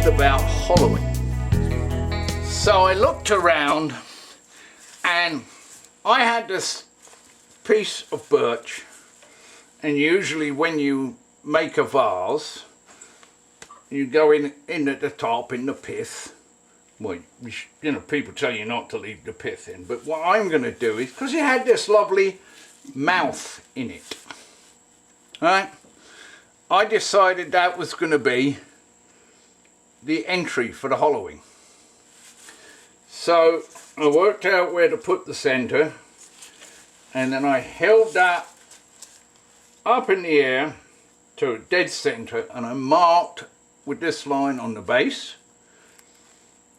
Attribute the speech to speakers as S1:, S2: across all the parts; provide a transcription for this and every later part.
S1: just about hollowing. So I looked around and I had this piece of birch, and usually when you make a vase you go in at the top in the pith. Well, you know, people tell you not to leave the pith in, but what I'm going to do is, because it had this lovely mouth in it, right, I decided that was going to be the entry for the hollowing. So I worked out where to put the centre, and then I held that up in the air to a dead centre, and I marked with this line on the base.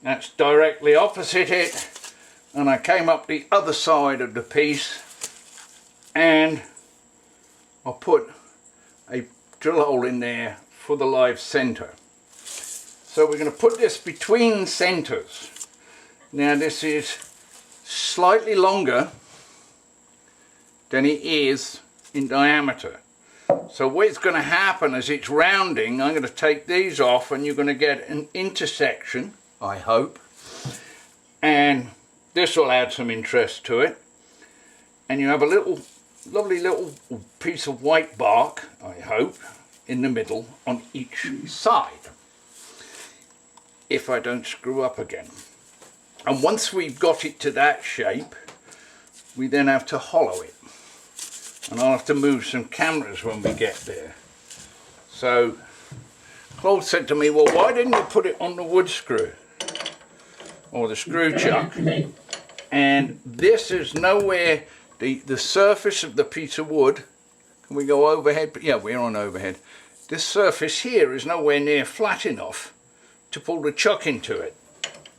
S1: That's directly opposite it, and I came up the other side of the piece and I put a drill hole in there for the live centre. So we're going to put this between centres. Now this is slightly longer than it is in diameter. So what's going to happen as it's rounding, I'm going to take these off and you're going to get an intersection, I hope, and this will add some interest to it. And you have a little, lovely little piece of white bark, I hope, in the middle on each side, if I don't screw up again. And once we've got it to that shape, we then have to hollow it. And I'll have to move some cameras when we get there. So Claude said to me, well, why didn't you put it on the wood screw or the screw chuck? And this is nowhere, the surface of the piece of wood, can we go overhead? Yeah, we're on overhead. This surface here is nowhere near flat enough to pull the chuck into it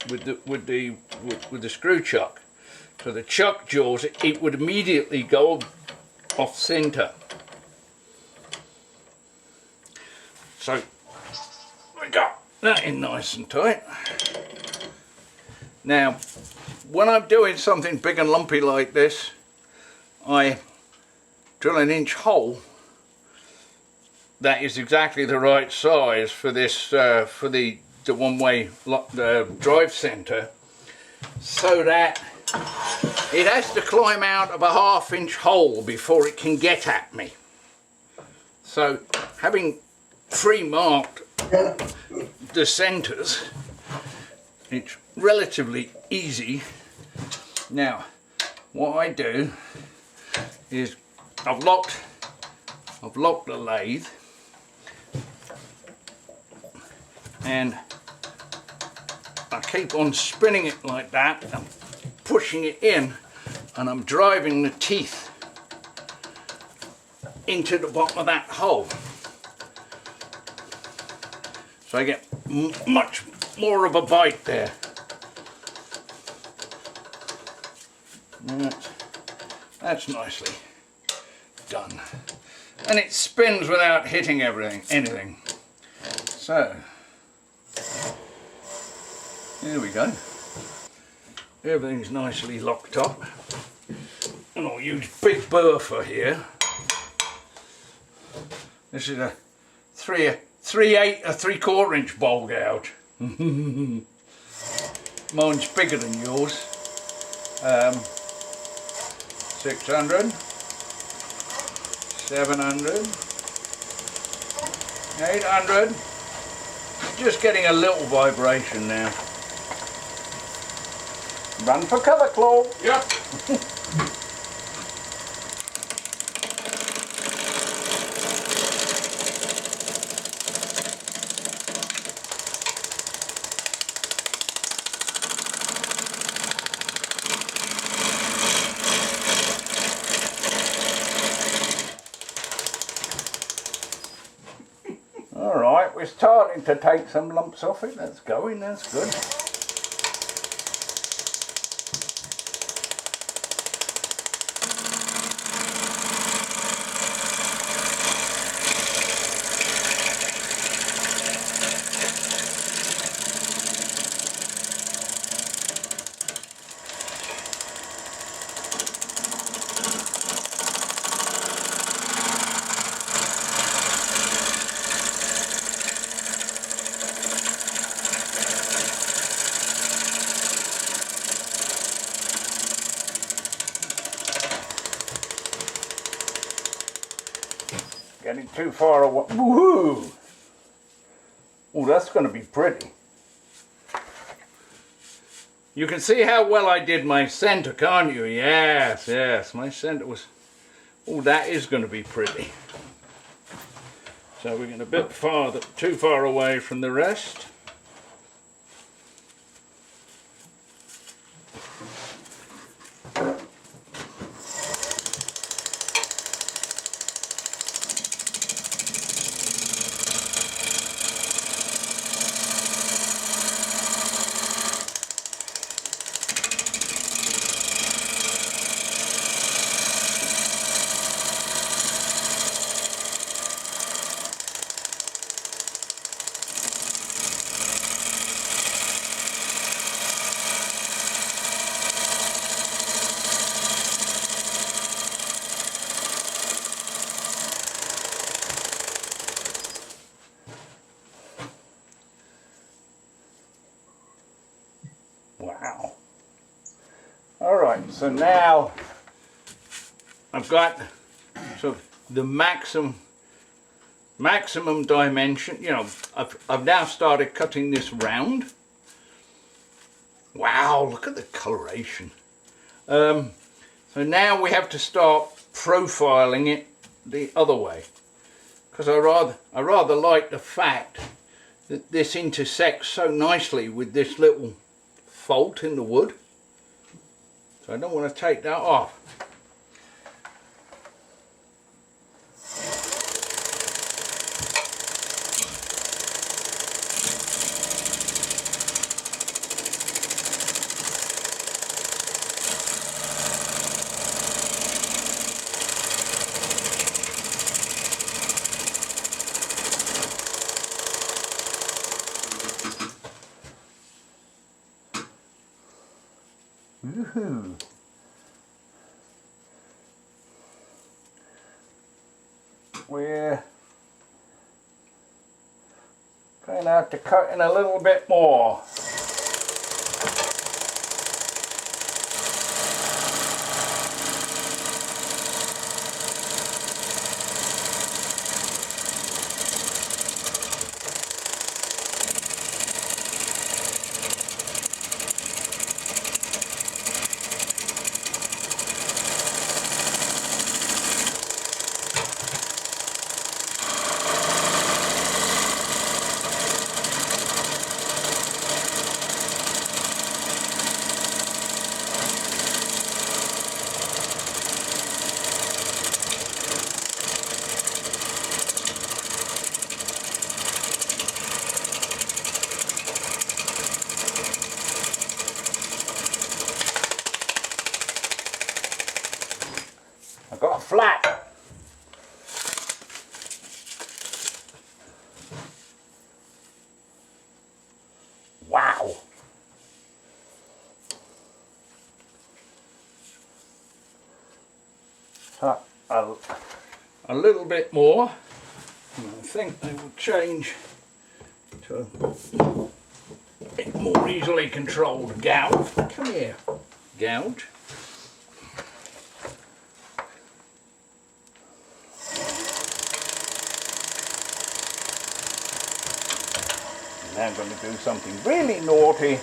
S1: with the screw chuck. So the chuck jaws, it would immediately go off centre. So we got that in nice and tight. Now when I'm doing something big and lumpy like this, I drill an inch hole that is exactly the right size for this for the one-way drive centre, so that it has to climb out of a half-inch hole before it can get at me. So having pre-marked the centres, it's relatively easy. Now what I do is I've locked the lathe, and I keep on spinning it like that and pushing it in, and I'm driving the teeth into the bottom of that hole, so I get much more of a bite there. And that's nicely done, and it spins without hitting anything. So there we go. Everything's nicely locked up, and I'll use big burr for here. This is a 3/8 or 3/4 inch bowl gouge. Mine's bigger than yours. 600, 700, 800. Just getting a little vibration now. Run for cover, Claude.
S2: Yep.
S1: All right, we're starting to take some lumps off it. That's going, that's good. getting too far away. Woohoo! Oh, that's going to be pretty. You can see how well I did my centre, can't you? Yes, yes, my centre was... Oh, that is going to be pretty. So we're getting a bit farther, too far away from the rest. Wow. Alright, so now I've got sort of the maximum dimension. You know, I've now started cutting this round. Wow, look at the coloration. So now we have to start profiling it the other way, because I rather like the fact that this intersects so nicely with this little fault in the wood, so I don't want to take that off. Woohoo! We're going to have to cut in a little bit more. I've got a flat. Wow. A little bit more. And I think they will change to a bit more easily controlled gouge. Come here, gouge. Now I'm going to do something really naughty.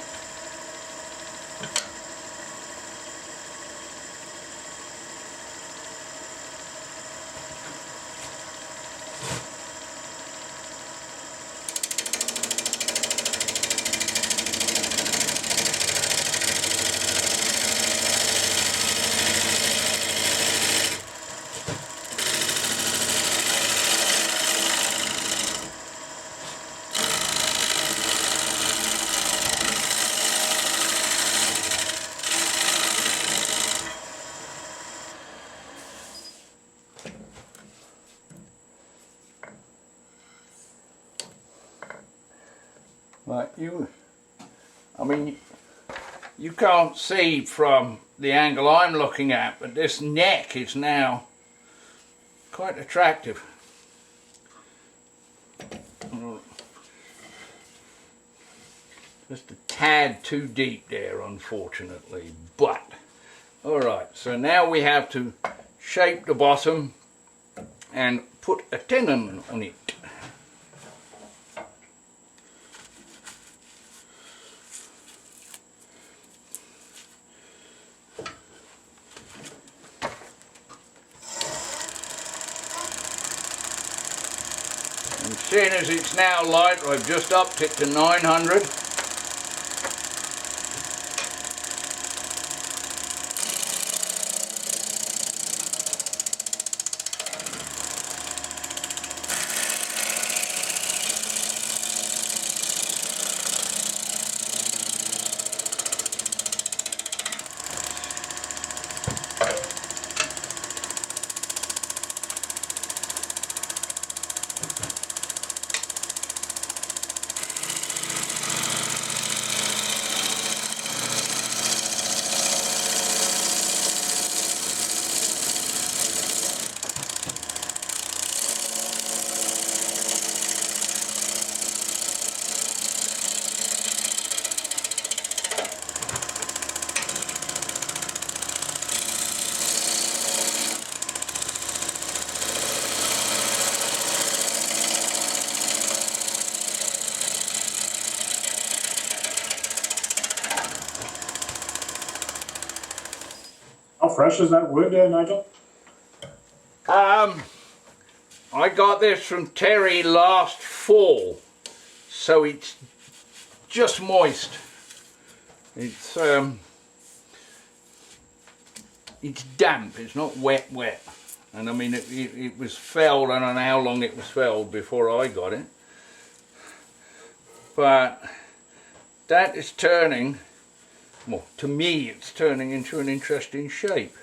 S1: Like you can't see from the angle I'm looking at, but this neck is now quite attractive. Just a tad too deep there, unfortunately, but alright, so now we have to shape the bottom and put a tenon on it. And seeing as it's now light, I've just upped it to 900.
S2: How fresh is that wood, Nigel?
S1: I got this from Terry last fall, so it's just moist. It's damp, it's not wet, and I mean it was felled. I don't know how long it was felled before I got it, but that is turning, well, to me it's turning into an interesting shape.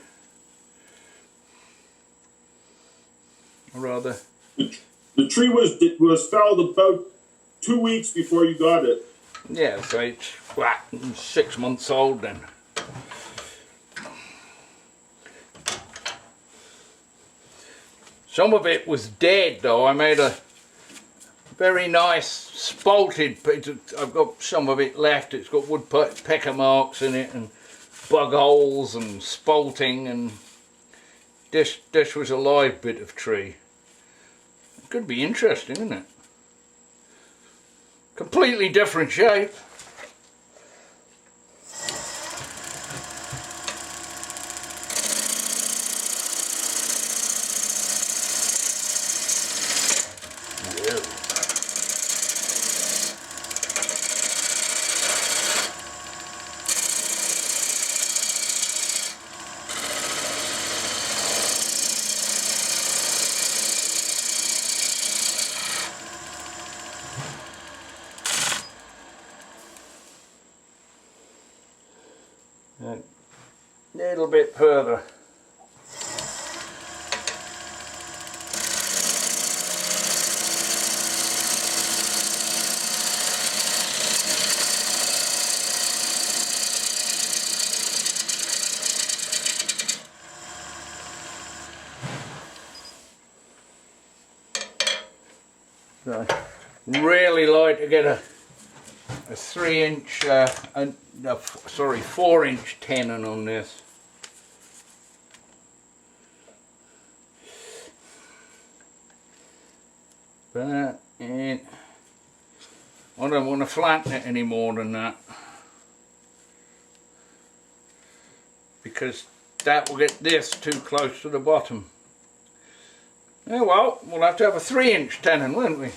S1: Rather,
S2: the tree was felled about 2 weeks before you got it.
S1: yeah, so it's 6 months old then. Some of it was dead though. I made a very nice spalted, I've got some of it left. It's got woodpecker marks in it and bug holes and spalting, and this was a live bit of tree. It could be interesting, isn't it? Completely different shape. A little bit further. So, really like to get a 3-inch, 4-inch tenon on this. But I don't want to flatten it any more than that, because that will get this too close to the bottom. Yeah, well, we'll have to have a 3-inch tenon, won't we?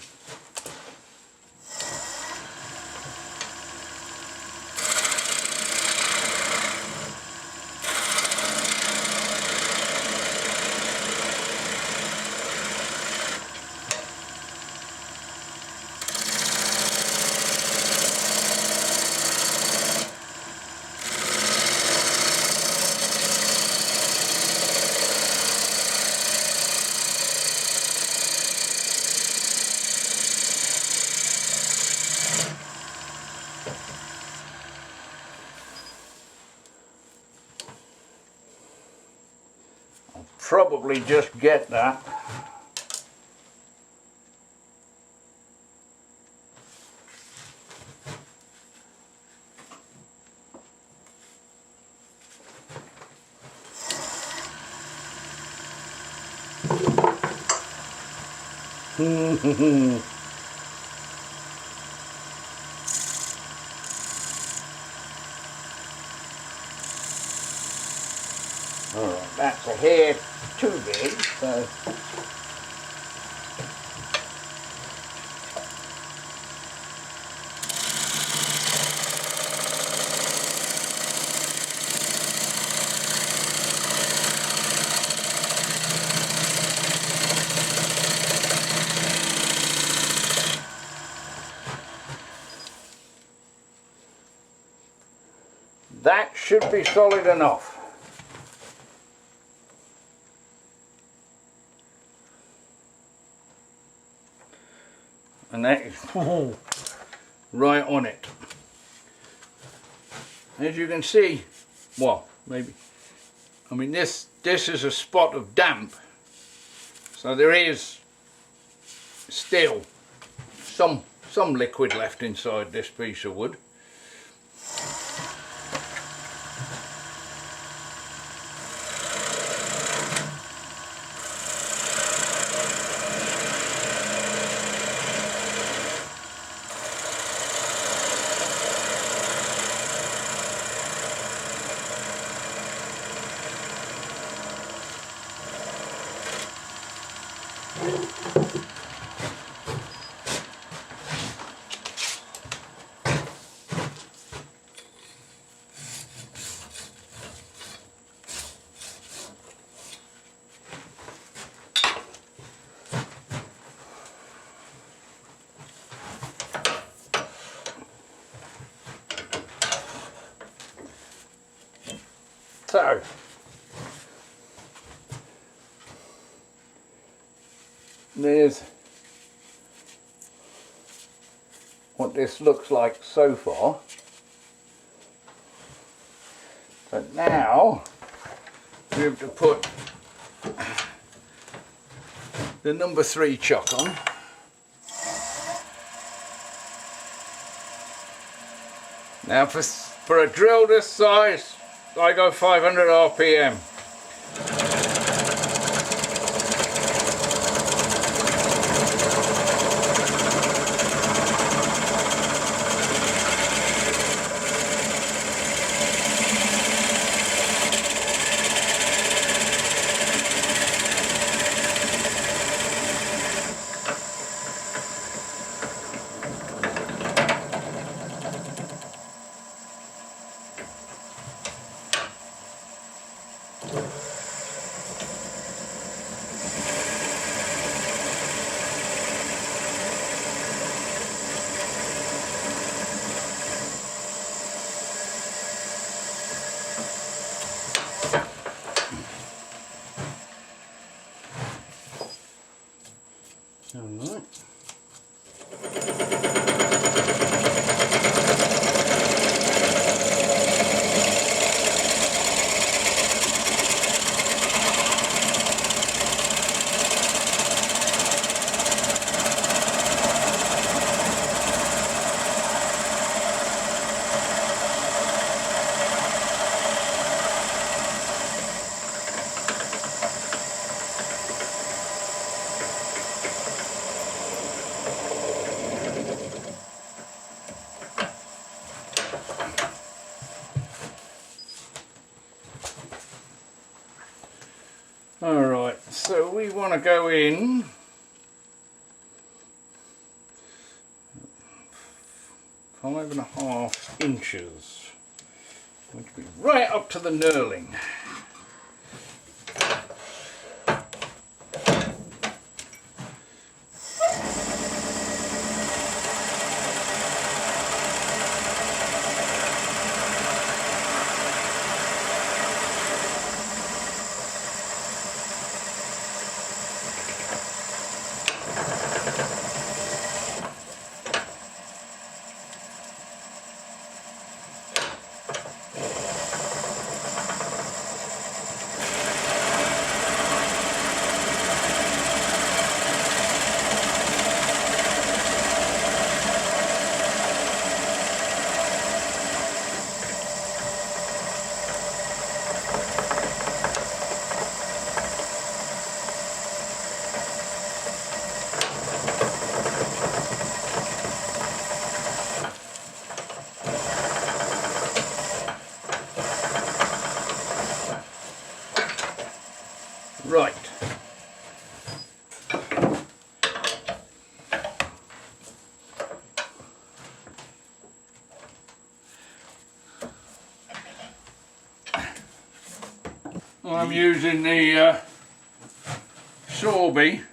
S1: Probably just get that. Alright, that's a hair too big, so that should be solid enough. And that is right on it. As you can see, well, maybe, I mean this is a spot of damp, so there is still some liquid left inside this piece of wood. So, there's what this looks like so far. But now we have to put the number 3 chuck on. Now for a drill this size, I go 500 RPM. Alright. Alright, so we want to go in five and a half inches, which will be right up to the knurling. I'm using the Sorby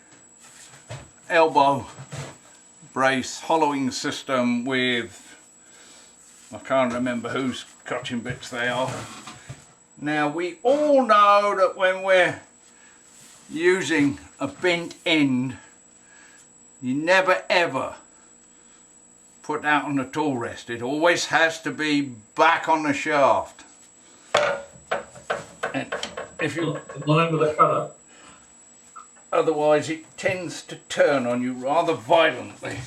S1: elbow brace hollowing system with, I can't remember whose cutting bits they are. Now we all know that when we're using a bent end, you never ever put that on the tool rest. It always has to be back on the shaft. And if you
S2: In line with the cutter.
S1: otherwise it tends to turn on you rather violently.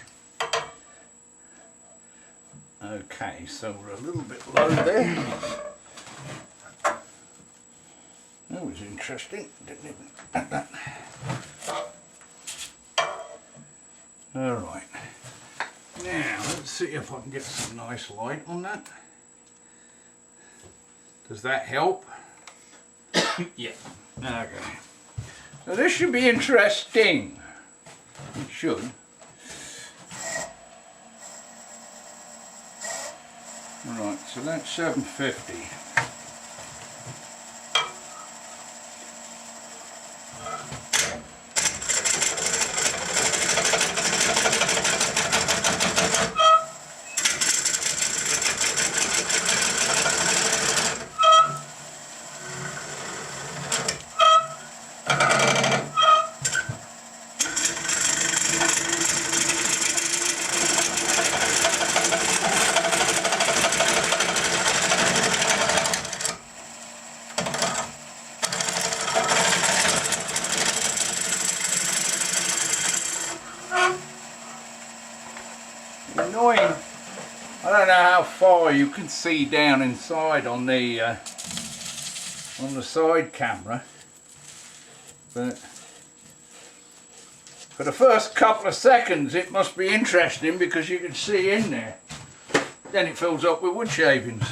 S1: Okay, so we're a little bit low there. That was interesting. Didn't even expect that. Alright. Now, let's see if I can get some nice light on that. Does that help?
S3: Yeah.
S1: Okay. So this should be interesting. It should. Right, so that's 750. Annoying. I don't know how far you can see down inside on the side camera, but for the first couple of seconds it must be interesting because you can see in there. Then it fills up with wood shavings.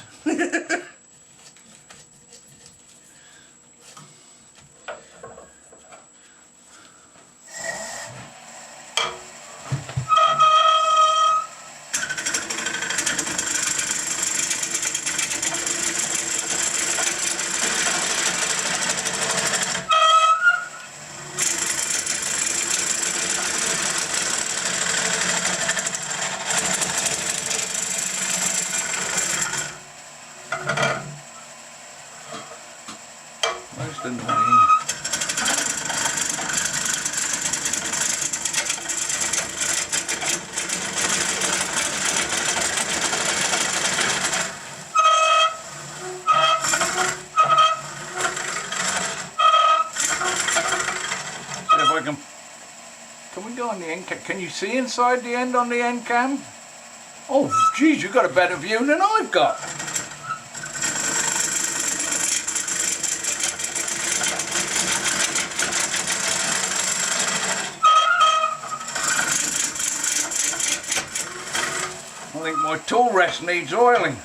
S1: Most annoying. See if I can we go on the end cam? Can you see inside the end on the end cam? Oh geez, you've got a better view than I've got. I think my tool rest needs oiling.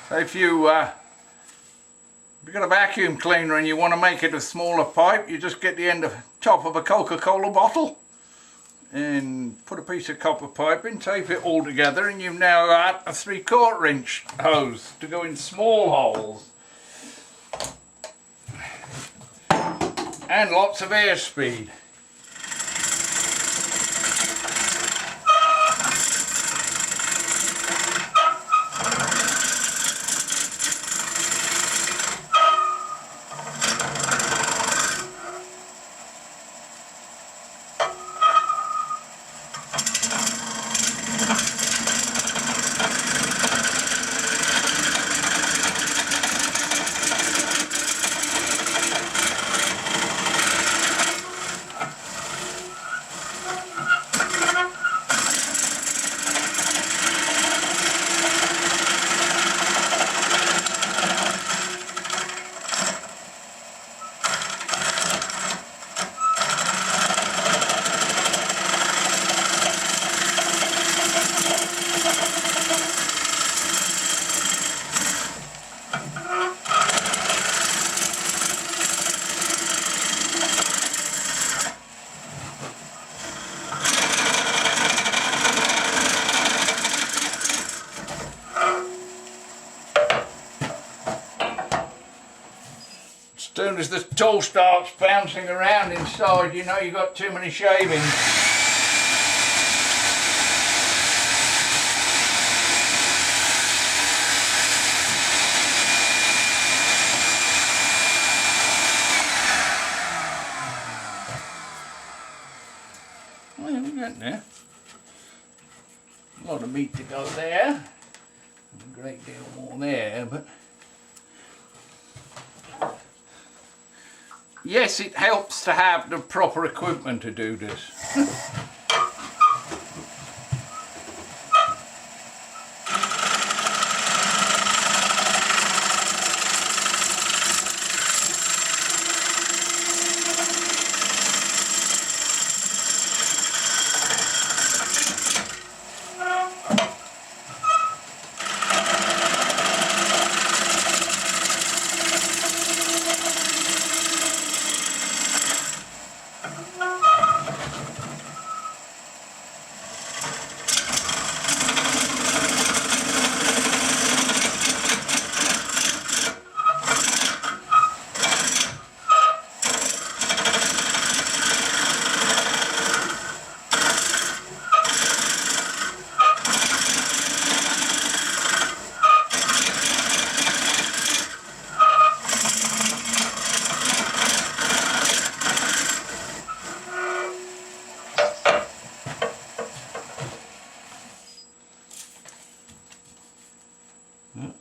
S1: If you you've got a vacuum cleaner and you want to make it a smaller pipe, you just get the top of a Coca-Cola bottle and put a piece of copper pipe in, tape it all together, and you've now got a 3/4 inch hose to go in small holes. And lots of airspeed. As soon as the tool starts bouncing around inside, you know you've got too many shavings. Well, we're getting there. A lot of meat to go there. A great deal more there, but yes, it helps to have the proper equipment to do this.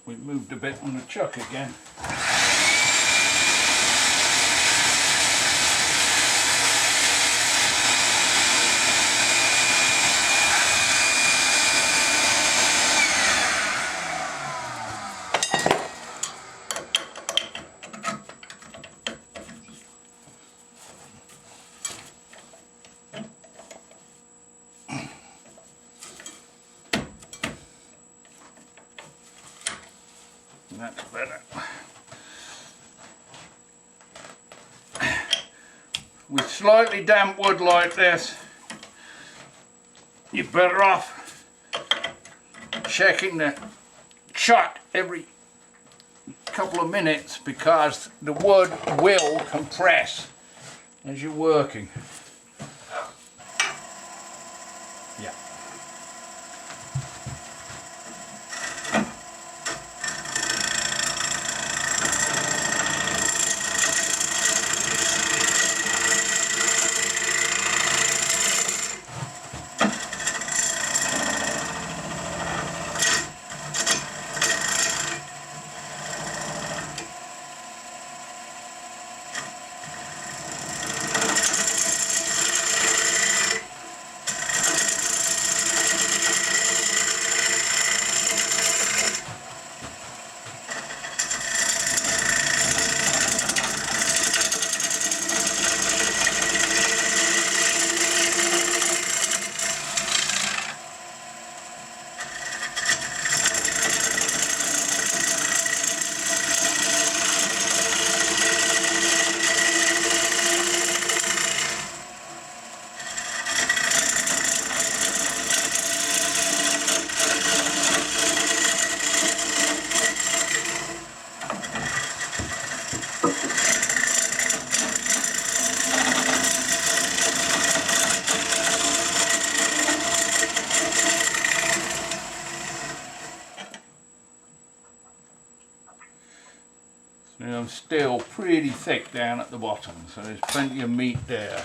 S1: We moved a bit on the chuck again. That's better. With slightly damp wood like this, you're better off checking the chuck every couple of minutes because the wood will compress as you're working. Yeah. So I'm still pretty thick down at the bottom, so there's plenty of meat there.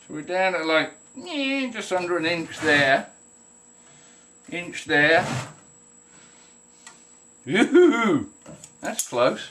S1: So we're down at like just under an inch there. Inch there. Yoo-hoo! That's close.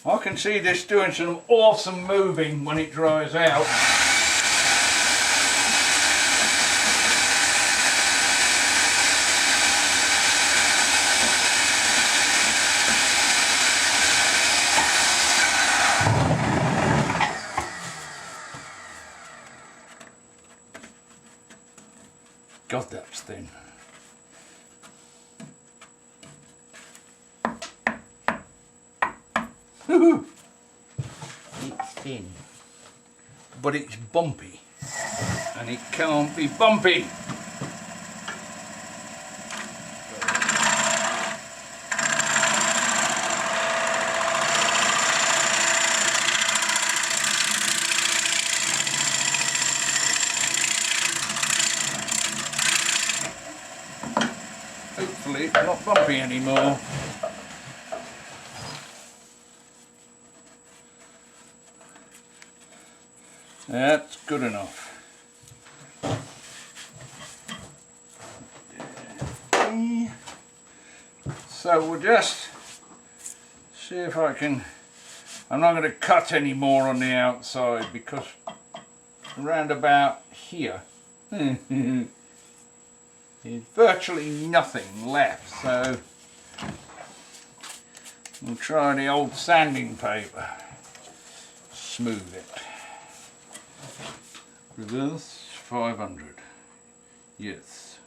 S1: I can see this doing some awesome moving when it dries out. God, that's thin. It's thin, but it's bumpy, and it can't be bumpy. Hopefully it's not bumpy anymore. That's good enough. So we'll just see if I can. I'm not going to cut any more on the outside because around about here there's virtually nothing left, so we'll try the old sanding paper. Smooth it. Reverse 500. Yes.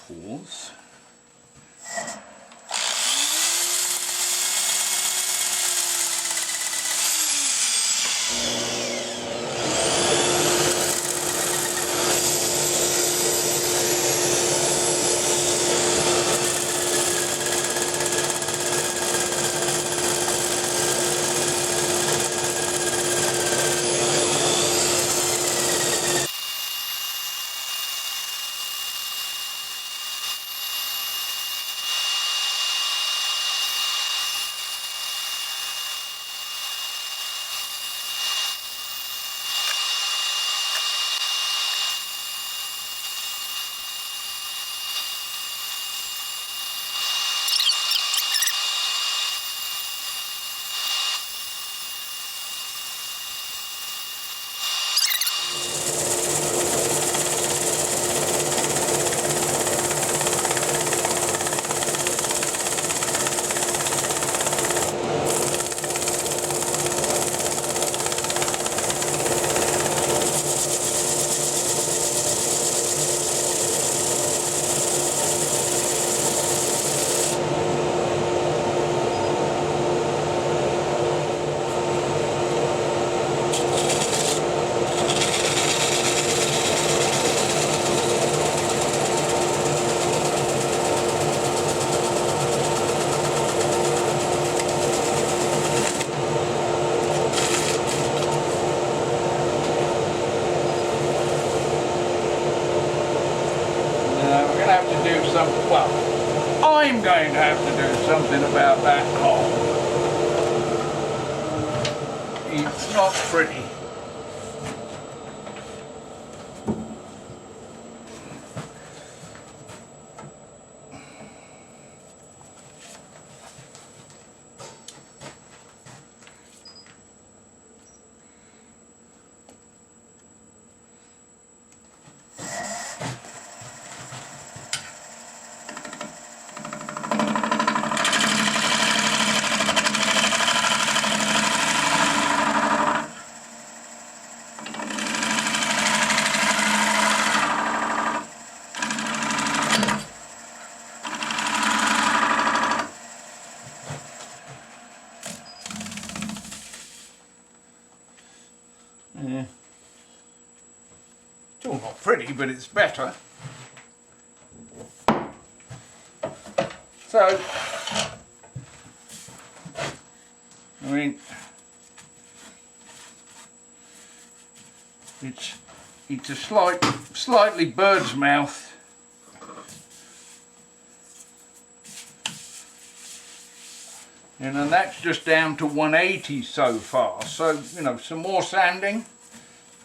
S1: Pause. to do something, well, I'm going to have to do something about that hole. It's not pretty. Yeah. Still not pretty, but it's better. So, I mean, it's a slightly bird's mouth. And that's just down to 180 so far. So, you know, some more sanding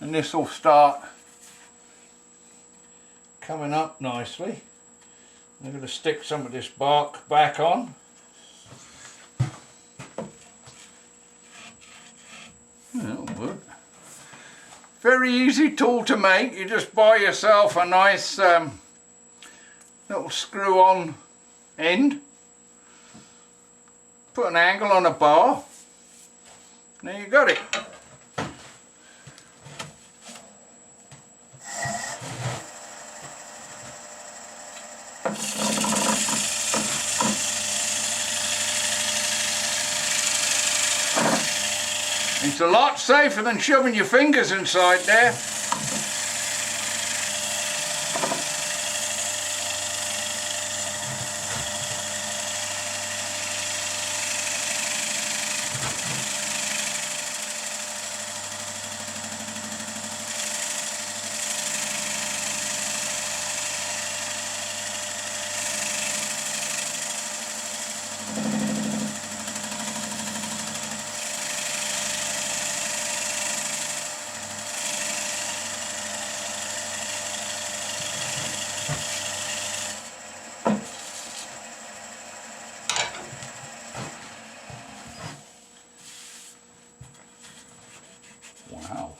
S1: and this will start coming up nicely. I'm going to stick some of this bark back on. That'll work. Very easy tool to make. You just buy yourself a nice little screw-on end. Put an angle on a bar. There you got it. It's a lot safer than shoving your fingers inside there. Wow.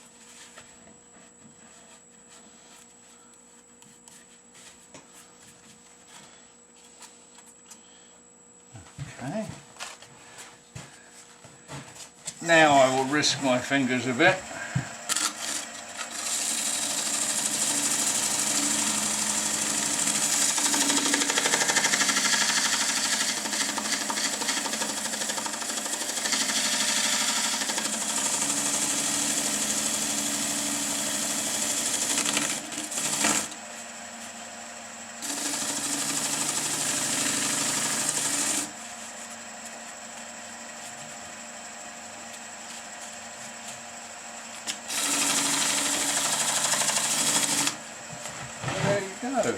S1: Okay. Now I will risk my fingers a bit. There you go.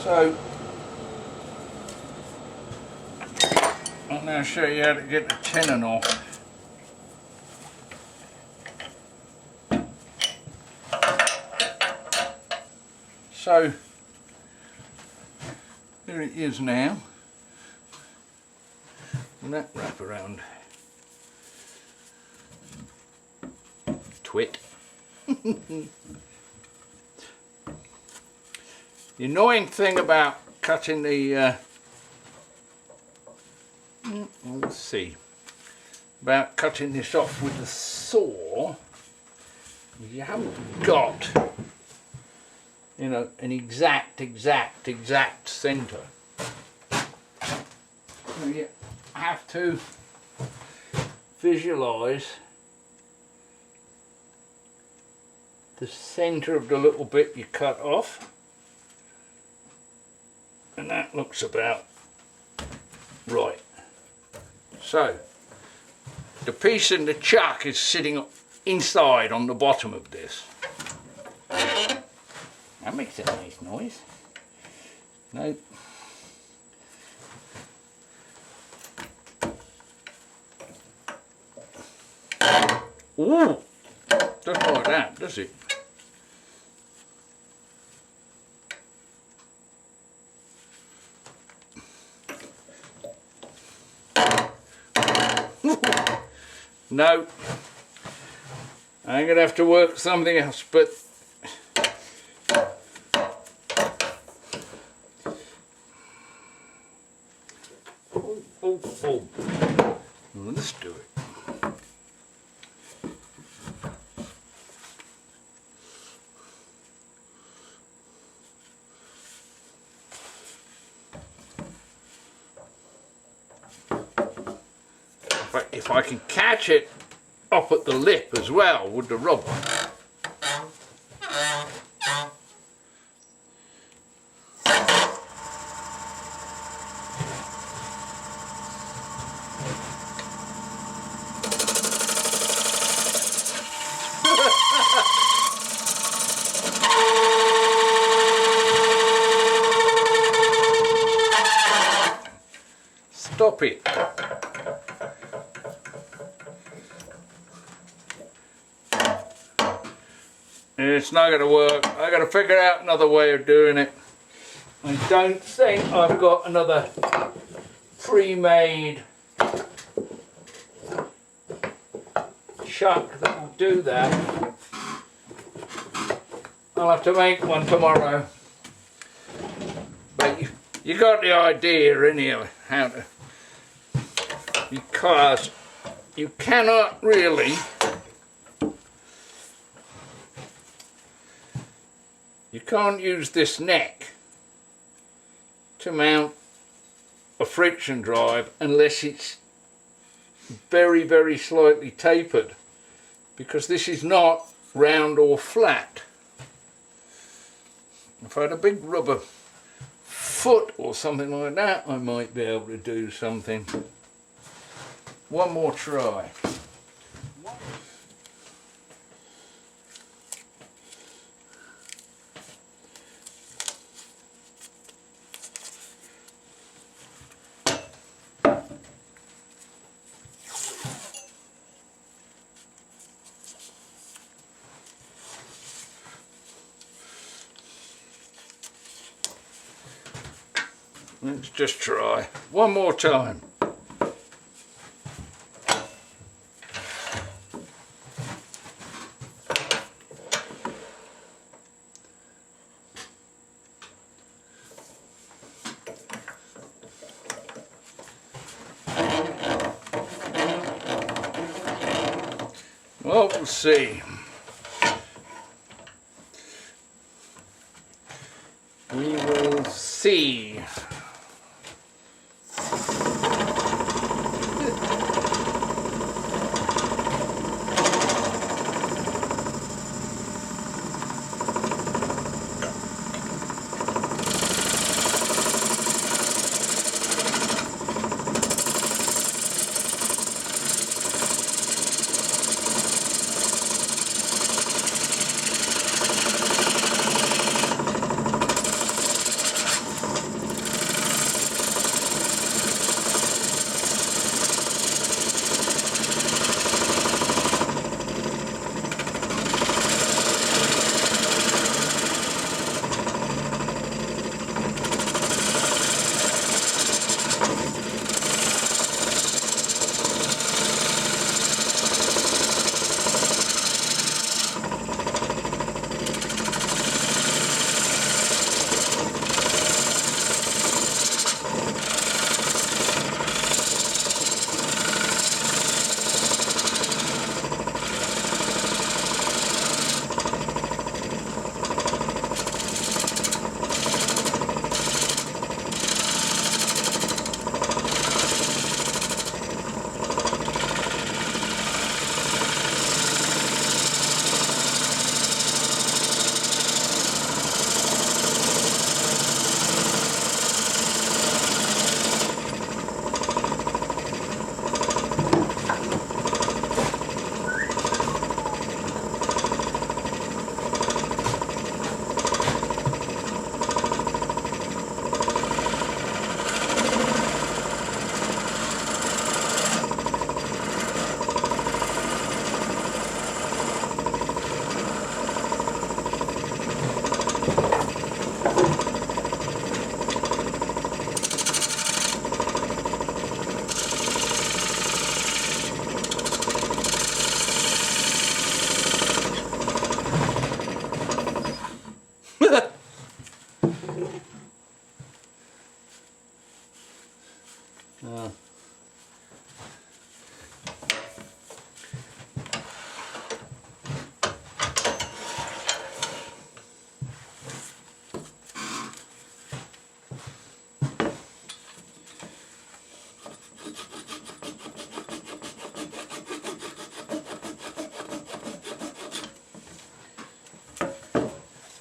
S1: So, I'll now show you how to get the tenon off. So, There it is now. And that wrap around. Twit. The annoying thing about cutting the let's see, about cutting this off with the saw, you haven't got, you know, an exact centre. So you have to visualise the centre of the little bit you cut off, and that looks about right. So the piece in the chuck is sitting inside on the bottom of this. That makes a nice noise. No. Ooh, doesn't like that, does it? No, I'm going to have to work something else, but oh. Well, let's do it. If I can catch it up at the lip as well with the rubber. Stop it. It's not going to work. I've got to figure out another way of doing it. I don't think I've got another pre-made chuck that will do that. I'll have to make one tomorrow. But you got the idea anyhow, how to, because you cannot really can't use this neck to mount a friction drive unless it's very slightly tapered, because this is not round or flat. If I had a big rubber foot or something like that, I might be able to do something. One more try. Let's just try one more time. Well, we'll see. We will see.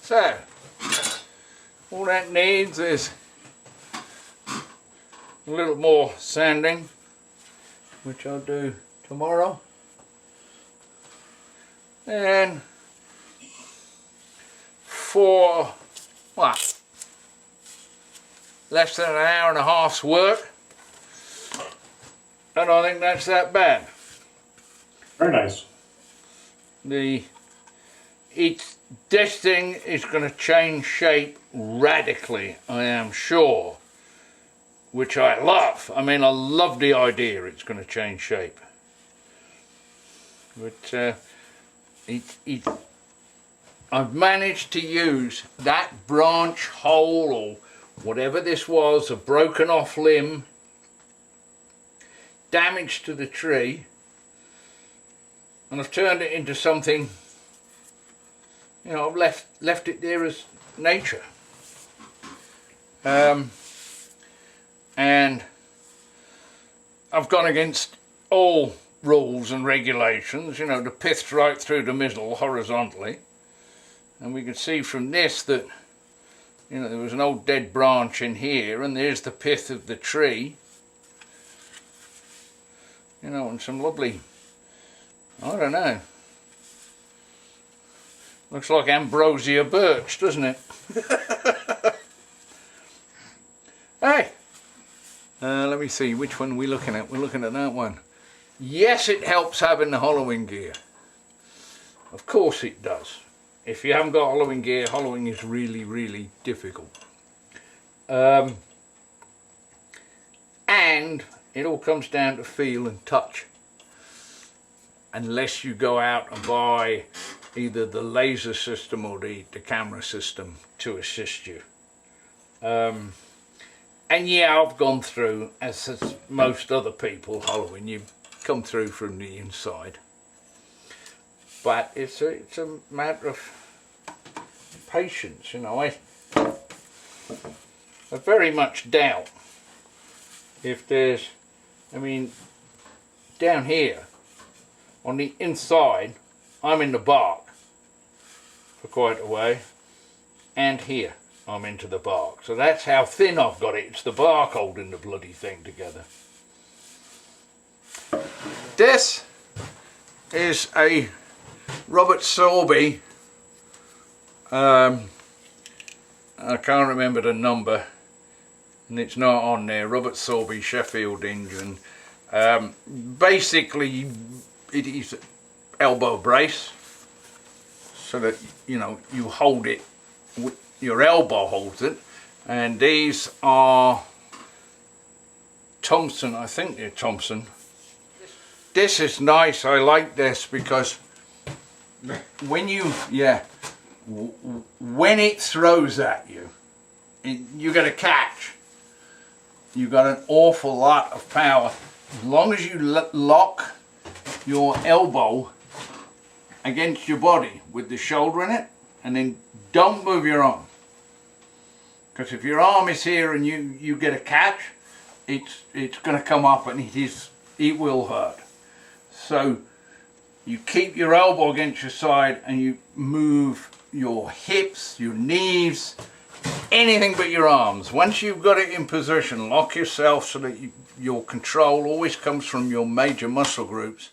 S1: So, all that needs is a little more sanding, which I'll do tomorrow. And for, what, less than an hour and a half's work, I don't think that's that bad.
S2: Very nice.
S1: This thing is going to change shape radically, I am sure, which I love. I mean, I love the idea it's going to change shape. But I've managed to use that branch hole or whatever this was, a broken off limb, damage to the tree, and I've turned it into something, you know, I've left it there as nature. And I've gone against all rules and regulations, you know, the pith's right through the middle horizontally, and we can see from this that, you know, there was an old dead branch in here, and there's the pith of the tree, you know, and some lovely, I don't know, looks like ambrosia birch, doesn't it? Hey, let me see, which one are we looking at? We're looking at that one. Yes, it helps having the hollowing gear. Of course it does. If you haven't got hollowing gear, hollowing is really, really difficult. And it all comes down to feel and touch. Unless you go out and buy either the laser system or the camera system to assist you. And yeah, I've gone through, as most other people hollowing, you come through from the inside. But it's a matter of patience, you know. I very much doubt if there's, I mean, down here on the inside, I'm in the bark for quite a way, and here I'm into the bark. So that's how thin I've got it. It's the bark holding the bloody thing together. This is a Robert Sorby, I can't remember the number, and it's not on there, Robert Sorby Sheffield engine. Basically it is an elbow brace, so that, you know, you hold it, your elbow holds it, and these are Thompson, I think they're Thompson. This is nice, I like this because when you, when it throws at you, you get a catch. You've got an awful lot of power. As long as you lock your elbow against your body with the shoulder in it, and then don't move your arm. Because if your arm is here and you get a catch, it's going to come up and it will hurt. So you keep your elbow against your side and you move your hips, your knees, anything but your arms. Once you've got it in position, lock yourself so that your control always comes from your major muscle groups.